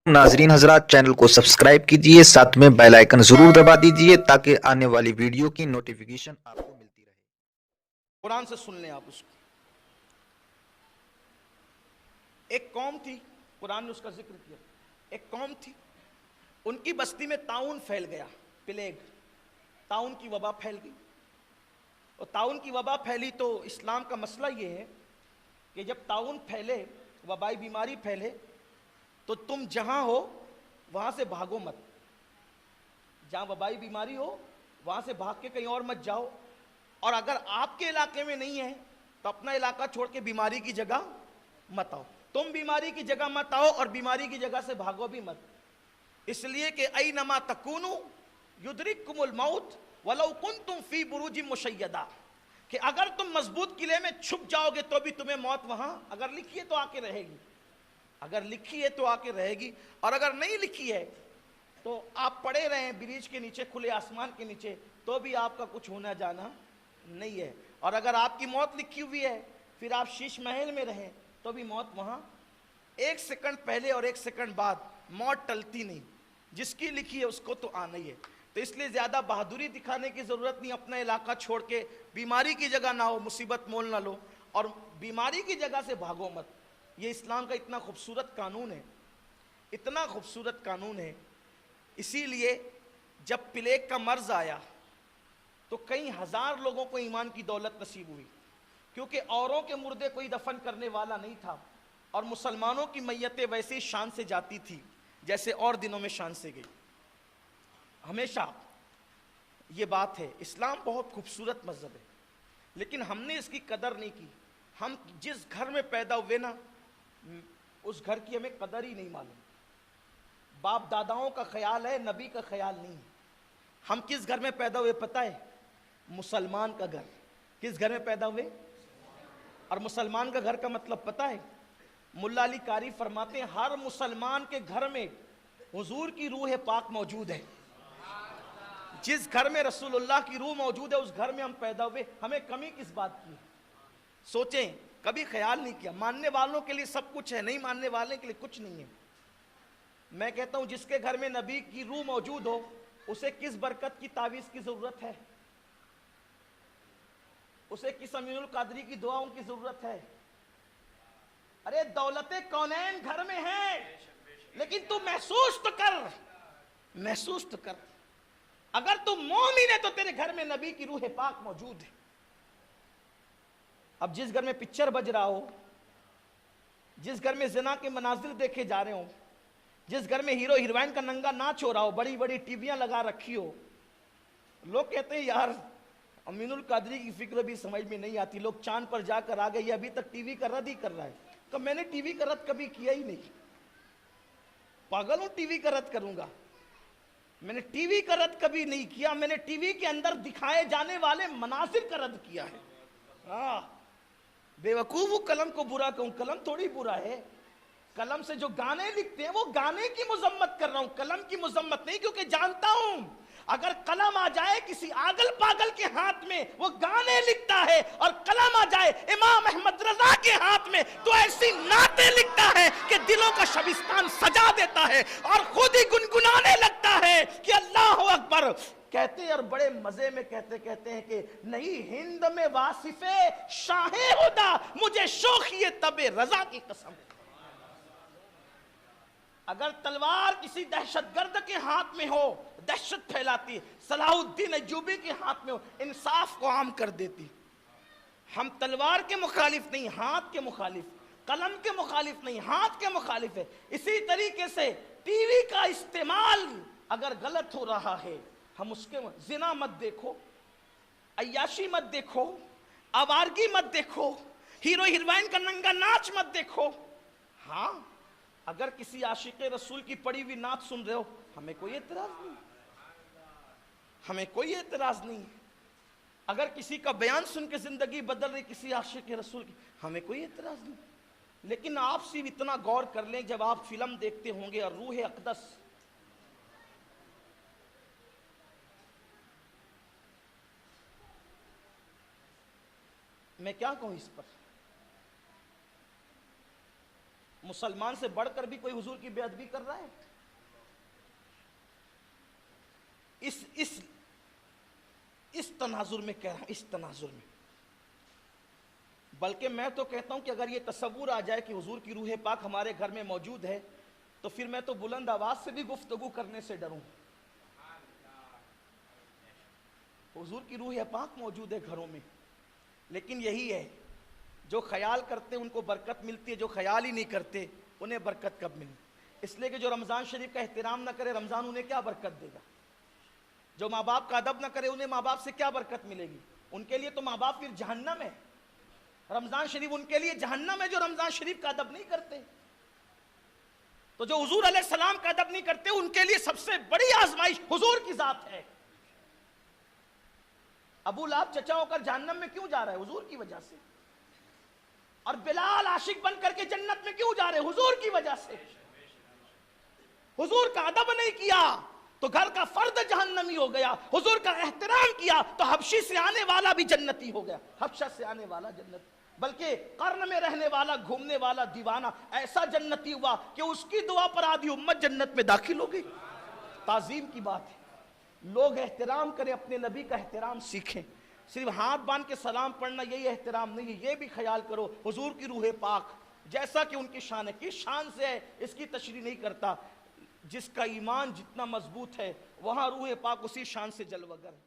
ناظرین حضرات، چینل کو سبسکرائب کیجئے، ساتھ میں بیل آئیکن ضرور دبا دیجئے تاکہ آنے والی ویڈیو کی نوٹیفیکیشن آپ کو ملتی رہے۔ قرآن سے سن لیں آپ اس کو۔ ایک قوم تھی، قرآن نے اس کا ذکر کیا، ایک قوم تھی، ان کی بستی میں طاعون پھیل گیا، پلیگ، طاعون کی وبا پھیل گئی۔ اور طاعون کی وبا پھیلی تو اسلام کا مسئلہ یہ ہے کہ جب طاعون پھیلے، وبائی بیماری پھیلے، تو تم جہاں ہو وہاں سے بھاگو مت، جہاں وبائی بیماری ہو وہاں سے بھاگ کے کہیں اور مت جاؤ، اور اگر آپ کے علاقے میں نہیں ہے تو اپنا علاقہ چھوڑ کے بیماری کی جگہ مت آؤ، تم بیماری کی جگہ مت آؤ اور بیماری کی جگہ سے بھاگو بھی مت، اس لیے کہ اینما تکونوا یدرککم الموت ولو کنتم فی بروج مشیدہ، کہ اگر تم مضبوط قلعے میں چھپ جاؤ گے تو بھی تمہیں موت وہاں اگر لکھی ہے تو آ کے رہے گی، اگر لکھی ہے تو آ کے رہے گی، اور اگر نہیں لکھی ہے تو آپ پڑے رہیں بریج کے نیچے، کھلے آسمان کے نیچے، تو بھی آپ کا کچھ ہونا جانا نہیں ہے، اور اگر آپ کی موت لکھی ہوئی ہے پھر آپ شیش محل میں رہیں تو بھی موت وہاں، ایک سیکنڈ پہلے اور ایک سیکنڈ بعد موت ٹلتی نہیں، جس کی لکھی ہے اس کو تو آنا ہی ہے۔ تو اس لیے زیادہ بہادری دکھانے کی ضرورت نہیں، اپنا علاقہ چھوڑ کے بیماری کی جگہ نہ ہو، مصیبت مول نہ لو، اور بیماری کی جگہ سے بھاگو مت۔ یہ اسلام کا اتنا خوبصورت قانون ہے، اتنا خوبصورت قانون ہے، اسی لیے جب پلیگ کا مرض آیا تو کئی ہزار لوگوں کو ایمان کی دولت نصیب ہوئی، کیونکہ اوروں کے مردے کوئی دفن کرنے والا نہیں تھا، اور مسلمانوں کی میتیں ویسے ہی شان سے جاتی تھی جیسے اور دنوں میں شان سے گئی۔ ہمیشہ یہ بات ہے، اسلام بہت خوبصورت مذہب ہے، لیکن ہم نے اس کی قدر نہیں کی۔ ہم جس گھر میں پیدا ہوئے نا، اس گھر کی ہمیں قدر ہی نہیں معلوم، باپ داداؤں کا خیال ہے، نبی کا خیال نہیں ہے۔ ہم کس گھر میں پیدا ہوئے پتہ ہے؟ مسلمان کا گھر۔ کس گھر میں پیدا ہوئے؟ اور مسلمان کا گھر کا مطلب پتہ ہے؟ ملا علی قاری فرماتے ہیں ہر مسلمان کے گھر میں حضور کی روح پاک موجود ہے، جس گھر میں رسول اللہ کی روح موجود ہے اس گھر میں ہم پیدا ہوئے، ہمیں کمی کس بات کی؟ سوچیں، کبھی خیال نہیں کیا؟ ماننے والوں کے لیے سب کچھ ہے، نہیں ماننے والے کے لیے کچھ نہیں ہے۔ میں کہتا ہوں جس کے گھر میں نبی کی روح موجود ہو اسے کس برکت کی تعویذ کی ضرورت ہے؟ اسے کس امین القادری کی دعاؤں کی ضرورت ہے؟ ارے دولت کونین گھر میں ہے، لیکن تو محسوس تو کر، محسوس تو کر۔ اگر تو مومن ہے تو تیرے گھر میں نبی کی روح پاک موجود ہے۔ اب جس گھر میں پکچر بج رہا ہو، جس گھر میں زنا کے مناظر دیکھے جا رہے ہوں، جس گھر میں ہیرو ہیروئن کا ننگا ناچ ہو رہا ہو، بڑی بڑی ٹیویاں لگا رکھی ہو، لوگ کہتے ہیں یار امین القادری کی فکر بھی سمجھ میں نہیں آتی، لوگ چاند پر جا کر آ گئے، یہ ابھی تک ٹی وی کا رد ہی کر رہا ہے۔ کہ میں نے ٹی وی کا رد کبھی کیا ہی نہیں، پاگل ہوں ٹی وی کا رد کروں گا؟ میں نے ٹی وی کا رد کبھی نہیں کیا، میں نے ٹی وی کے اندر دکھائے جانے والے مناظر کا رد کیا ہے۔ ہاں بے وقوف قلم کو برا کہوں، قلم تھوڑی برا ہے، قلم سے جو گانے لکھتے ہیں وہ گانے کی مذمت کر رہا ہوں، قلم کی مذمت نہیں، کیونکہ جانتا ہوں اگر قلم آ جائے کسی آگل پاگل کے ہاتھ میں وہ گانے لکھتا ہے، اور قلم آ جائے امام احمد رضا کے ہاتھ میں تو ایسی نعتیں لکھتا ہے کہ دلوں کا شبستان سجا دیتا ہے، اور خود ہی گنگنانے لگتا ہے کہ اللہ اکبر، کہتے ہیں اور بڑے مزے میں کہتے ہیں کہ نہیں ہند میں واصف شاہ ہدا، مجھے شوخی تب رضا کی قسم۔ اگر تلوار کسی دہشت گرد کے ہاتھ میں ہو دہشت پھیلاتی، صلاح الدین ایوبی کے ہاتھ میں ہو انصاف کو عام کر دیتی۔ ہم تلوار کے مخالف نہیں، ہاتھ کے مخالف، قلم کے مخالف نہیں، ہاتھ کے مخالف ہے۔ اسی طریقے سے ٹی وی کا استعمال اگر غلط ہو رہا ہے، ہم اس کے زنا مت دیکھو، عیاشی مت دیکھو، آوارگی مت دیکھو، ہیرو ہیروئن کا ننگا ناچ مت دیکھو۔ ہاں اگر کسی عاشق رسول کی پڑی ہوئی نعت سن رہے ہو ہمیں کوئی اعتراض نہیں، ہمیں کوئی اعتراض نہیں۔ اگر کسی کا بیان سن کے زندگی بدل رہی کسی عاشق رسول کی ہمیں کوئی اعتراض نہیں، لیکن آپ صرف اتنا غور کر لیں جب آپ فلم دیکھتے ہوں گے اور روح اقدس میں کیا کہوں اس پر، مسلمان سے بڑھ کر بھی کوئی حضور کی بے ادبی کر رہا ہے؟ اس تناظر میں کہہ رہا ہوں، اس تناظر میں. بلکہ میں تو کہتا ہوں کہ اگر یہ تصور آ جائے کہ حضور کی روح پاک ہمارے گھر میں موجود ہے تو پھر میں تو بلند آواز سے بھی گفتگو کرنے سے ڈروں. حضور کی روح پاک موجود ہے گھروں میں، لیکن یہی ہے، جو خیال کرتے ان کو برکت ملتی ہے، جو خیال ہی نہیں کرتے انہیں برکت کب ملے؟ اس لیے کہ جو رمضان شریف کا احترام نہ کرے، رمضان انہیں کیا برکت دے گا؟ جو ماں باپ کا ادب نہ کرے، انہیں ماں باپ سے کیا برکت ملے گی؟ ان کے لیے تو ماں باپ پھر جہنم ہے. رمضان شریف ان کے لیے جہنم ہے جو رمضان شریف کا ادب نہیں کرتے. تو جو حضور علیہ السلام کا ادب نہیں کرتے ان کے لیے سب سے بڑی آزمائش حضور کی ذات ہے. ابو لہب چچا ہو کر جہنم میں کیوں جا رہا ہے؟ حضور کی وجہ سے. اور بلال عاشق بن کر کے جنت میں کیوں جا رہے؟ حضور کی وجہ سے. حضور کا ادب نہیں کیا تو گھر کا فرد جہنمی ہو گیا، حضور کا احترام کیا تو حبشی سے آنے والا بھی جنتی ہو گیا. حبشہ سے آنے والا جنت، بلکہ قرن میں رہنے والا، گھومنے والا دیوانہ ایسا جنتی ہوا کہ اس کی دعا پر آدھی امت جنت میں داخل ہو گئی. تعظیم کی بات ہے، لوگ احترام کریں، اپنے نبی کا احترام سیکھیں. صرف ہاتھ باندھ کے سلام پڑھنا یہی احترام نہیں ہے. یہ بھی خیال کرو حضور کی روح پاک جیسا کہ ان کی شان ہے، کس شان سے ہے اس کی تشریح نہیں کرتا. جس کا ایمان جتنا مضبوط ہے وہاں روح پاک اسی شان سے جلوگر ہے.